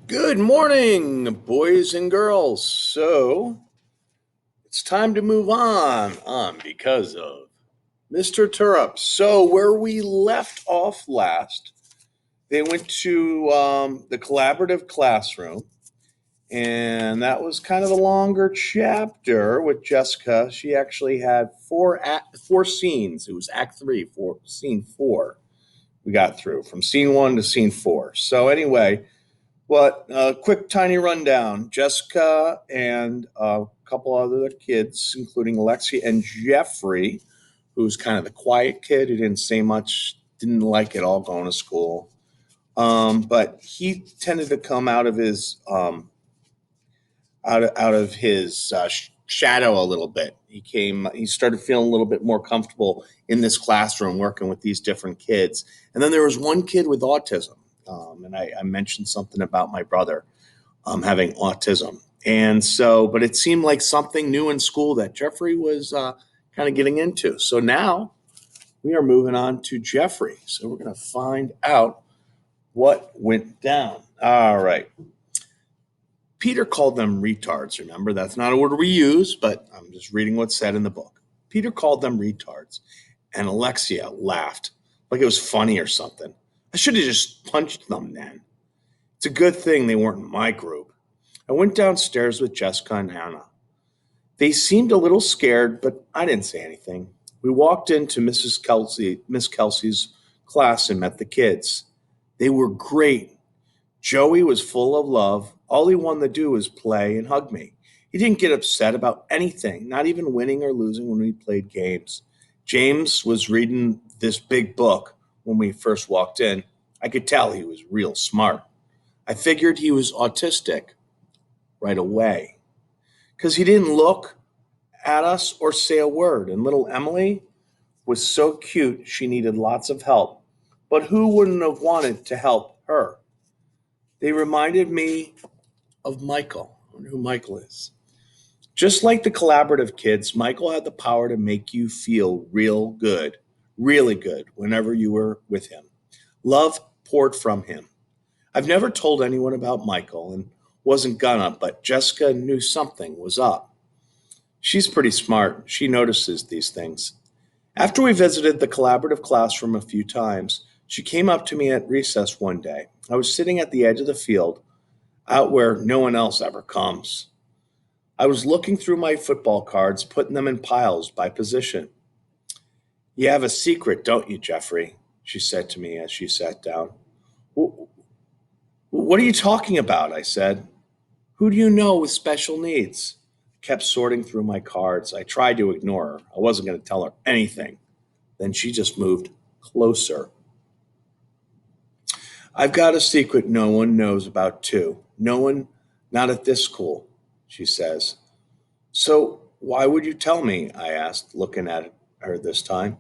Good morning, boys and girls. So it's time to move on because of Mr. Terupt. So where we left off last, they went to the collaborative classroom, and that was kind of a longer chapter with Jessica. She actually had four scenes. It was Act 3, Scene 4. We got through from Scene 1 to Scene 4. So anyway. But a quick, tiny rundown. Jessica and a couple other kids, including Alexia and Jeffrey, who's kind of the quiet kid who didn't say much, didn't like it all going to school. But he tended to come out of his shadow a little bit. He started feeling a little bit more comfortable in this classroom working with these different kids. And then there was one kid with autism. And I mentioned something about my brother having autism. And so, but it seemed like something new in school that Jeffrey was kind of getting into. So now we are moving on to Jeffrey. So we're going to find out what went down. All right. Peter called them retards, remember? That's not a word we use, but I'm just reading what's said in the book. Peter called them retards, and Alexia laughed like it was funny or something. I should have just punched them then. It's a good thing they weren't in my group. I went downstairs with Jessica and Anna. They seemed a little scared, but I didn't say anything. We walked into Miss Kelsey's class and met the kids. They were great. Joey was full of love. All he wanted to do was play and hug me. He didn't get upset about anything, not even winning or losing when we played games. James was reading this big book when we first walked in. I could tell he was real smart. I figured he was autistic right away because he didn't look at us or say a word. And little Emily was so cute, she needed lots of help. But who wouldn't have wanted to help her? They reminded me of Michael. I wonder who Michael is. Just like the collaborative kids, Michael had the power to make you feel really good, whenever you were with him. Love poured from him. I've never told anyone about Michael and wasn't gonna, but Jessica knew something was up. She's pretty smart. She notices these things. After we visited the collaborative classroom a few times, she came up to me at recess one day. I was sitting at the edge of the field, out where no one else ever comes. I was looking through my football cards, putting them in piles by position. You have a secret, don't you, Jeffrey? She said to me as she sat down. What are you talking about? I said. Who do you know with special needs? I kept sorting through my cards. I tried to ignore her. I wasn't going to tell her anything. Then she just moved closer. I've got a secret no one knows about, too. No one, not at this school, she says. So why would you tell me? I asked, looking at her this time.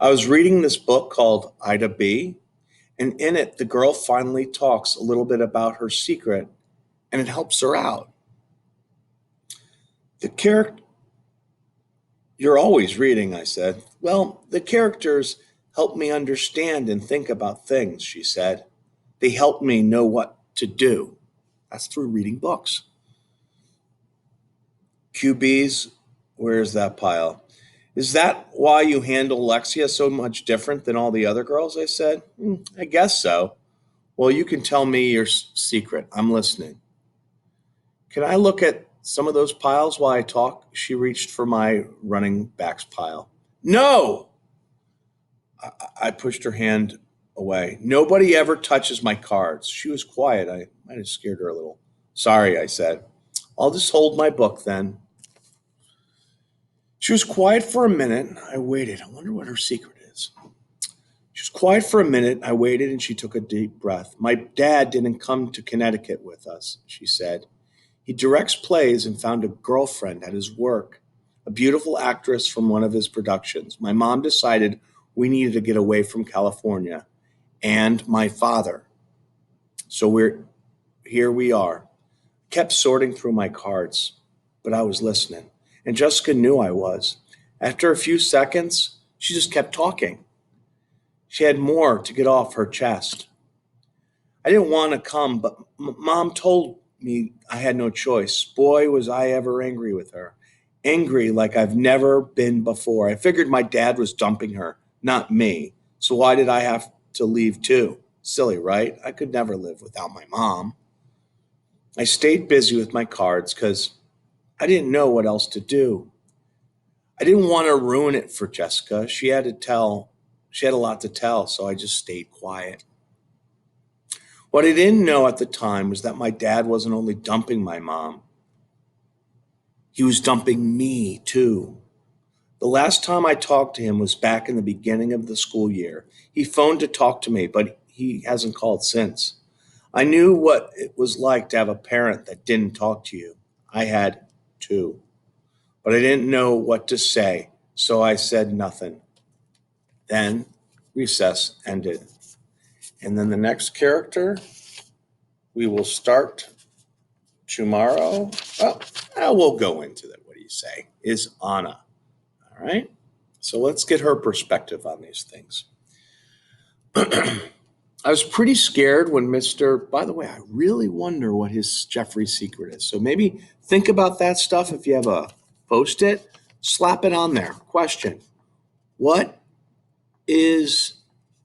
I was reading this book called Ida B, and in it, the girl finally talks a little bit about her secret, and it helps her out. The character, you're always reading, I said. Well, the characters help me understand and think about things, she said. They help me know what to do. That's through reading books. QBs, where's that pile? Is that why you handle Lexia so much different than all the other girls? I said. I guess so. Well, you can tell me your secret. I'm listening. Can I look at some of those piles while I talk? She reached for my running backs pile. No! I pushed her hand away. Nobody ever touches my cards. She was quiet. I might have scared her a little. Sorry, I said. I'll just hold my book then. She was quiet for a minute. I waited. I wonder what her secret is. She was quiet for a minute. I waited and she took a deep breath. My dad didn't come to Connecticut with us, she said. He directs plays and found a girlfriend at his work, a beautiful actress from one of his productions. My mom decided we needed to get away from California and my father. So here we are. Kept sorting through my cards, but I was listening. And Jessica knew I was. After a few seconds, she just kept talking. She had more to get off her chest. I didn't want to come, but mom told me I had no choice. Boy, was I ever angry with her. Angry like I've never been before. I figured my dad was dumping her, not me. So why did I have to leave too? Silly, right? I could never live without my mom. I stayed busy with my cards because I didn't know what else to do. I didn't want to ruin it for Jessica. She had a lot to tell, so I just stayed quiet. What I didn't know at the time was that my dad wasn't only dumping my mom, he was dumping me too. The last time I talked to him was back in the beginning of the school year. He phoned to talk to me, but he hasn't called since. I knew what it was like to have a parent that didn't talk to you. I had too, but I didn't know what to say, so I said nothing. Then recess ended. And then the next character we will start tomorrow. Oh, we'll go into that. What do you say? Is Anna. All right. So let's get her perspective on these things. I was pretty scared when by the way, I really wonder what his Jeffrey's secret is. So maybe think about that stuff. If you have a post it, slap it on there. Question. What is,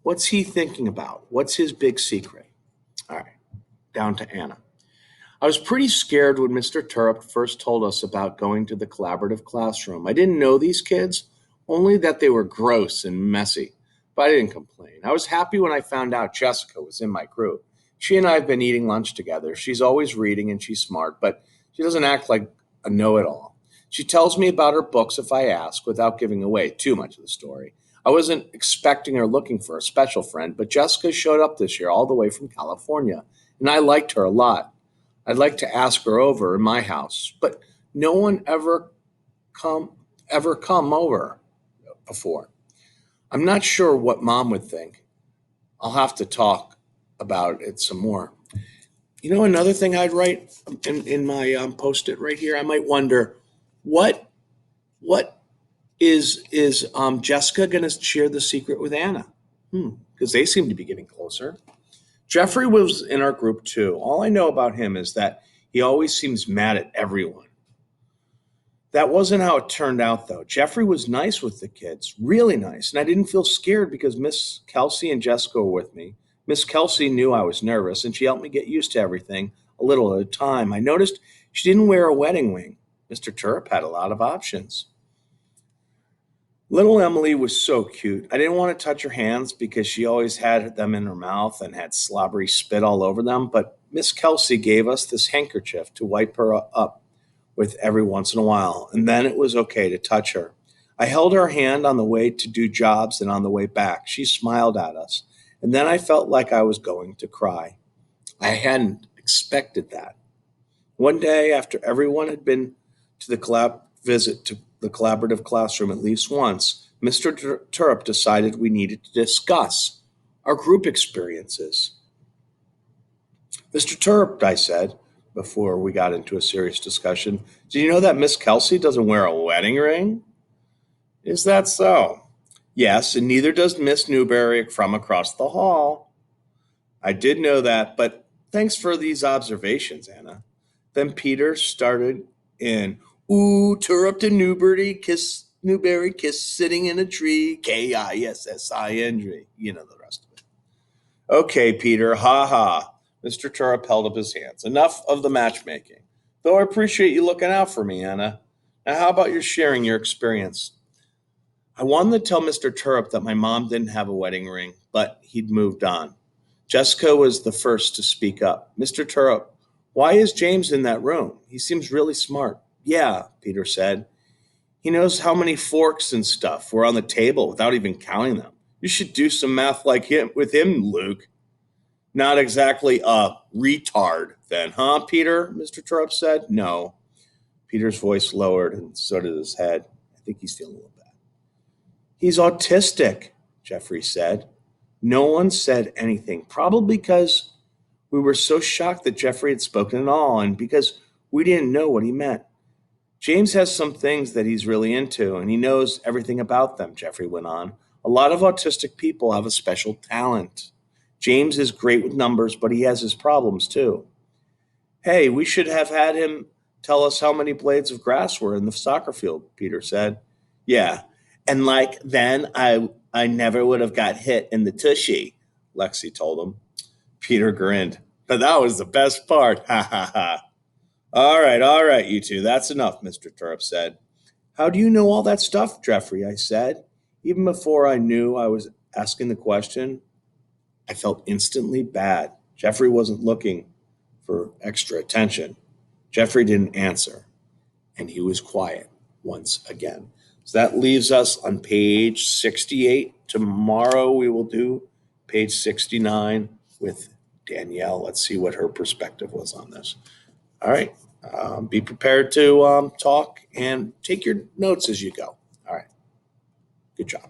what's he thinking about? What's his big secret? All right. Down to Anna. I was pretty scared when Mr. Terupt first told us about going to the collaborative classroom. I didn't know these kids, only that they were gross and messy. But I didn't complain. I was happy when I found out Jessica was in my group. She and I have been eating lunch together. She's always reading and she's smart, but she doesn't act like a know it all. She tells me about her books if I ask without giving away too much of the story. I wasn't expecting or looking for a special friend, but Jessica showed up this year all the way from California, and I liked her a lot. I'd like to ask her over in my house, but no one come come over before. I'm not sure what mom would think. I'll have to talk about it some more. You know, another thing I'd write in my post-it right here. I might wonder what what is Jessica going to share the secret with Anna? Because they seem to be getting closer. Jeffrey was in our group too. All I know about him is that he always seems mad at everyone. That wasn't how it turned out, though. Jeffrey was nice with the kids, really nice, and I didn't feel scared because Miss Kelsey and Jessica were with me. Miss Kelsey knew I was nervous, and she helped me get used to everything a little at a time. I noticed she didn't wear a wedding ring. Mr. Turp had a lot of options. Little Emily was so cute. I didn't want to touch her hands because she always had them in her mouth and had slobbery spit all over them, but Miss Kelsey gave us this handkerchief to wipe her up with every once in a while, and then it was okay to touch her. I held her hand on the way to do jobs and on the way back. She smiled at us, and then I felt like I was going to cry. I hadn't expected that. One day, after everyone had been to the visit to the collaborative classroom at least once, Mr. Turp decided we needed to discuss our group experiences. Mr. Turp, I said, before we got into a serious discussion, do you know that Miss Kelsey doesn't wear a wedding ring? Is that so? Yes, and neither does Miss Newberry from across the hall. I did know that, but thanks for these observations, Anna. Then Peter started in, ooh, Turrup and Newberry kiss sitting in a tree, Kissing. You know the rest of it. Okay, Peter, ha ha. Mr. Turrup held up his hands. Enough of the matchmaking. Though I appreciate you looking out for me, Anna. Now, how about you sharing your experience? I wanted to tell Mr. Turrup that my mom didn't have a wedding ring, but he'd moved on. Jessica was the first to speak up. Mr. Turrup, why is James in that room? He seems really smart. Yeah, Peter said. He knows how many forks and stuff were on the table without even counting them. You should do some math like him with him, Luke. Not exactly a retard, then, huh, Peter? Mr. Turrup said. No. Peter's voice lowered, and so did his head. I think he's feeling a little bad. He's autistic, Jeffrey said. No one said anything, probably because we were so shocked that Jeffrey had spoken at all, and because we didn't know what he meant. James has some things that he's really into, and he knows everything about them, Jeffrey went on. A lot of autistic people have a special talent. James is great with numbers, but he has his problems too. Hey, we should have had him tell us how many blades of grass were in the soccer field, Peter said. Yeah, and like then I never would have got hit in the tushy, Lexi told him. Peter grinned. But that was the best part. Ha ha ha. All right, you two. That's enough, Mr. Terupt said. How do you know all that stuff, Jeffrey? I said. Even before I knew I was asking the question, I felt instantly bad. Jeffrey wasn't looking for extra attention. Jeffrey didn't answer, and he was quiet once again. So that leaves us on page 68. Tomorrow we will do page 69 with Danielle. Let's see what her perspective was on this. All right. Be prepared to talk and take your notes as you go. All right. Good job.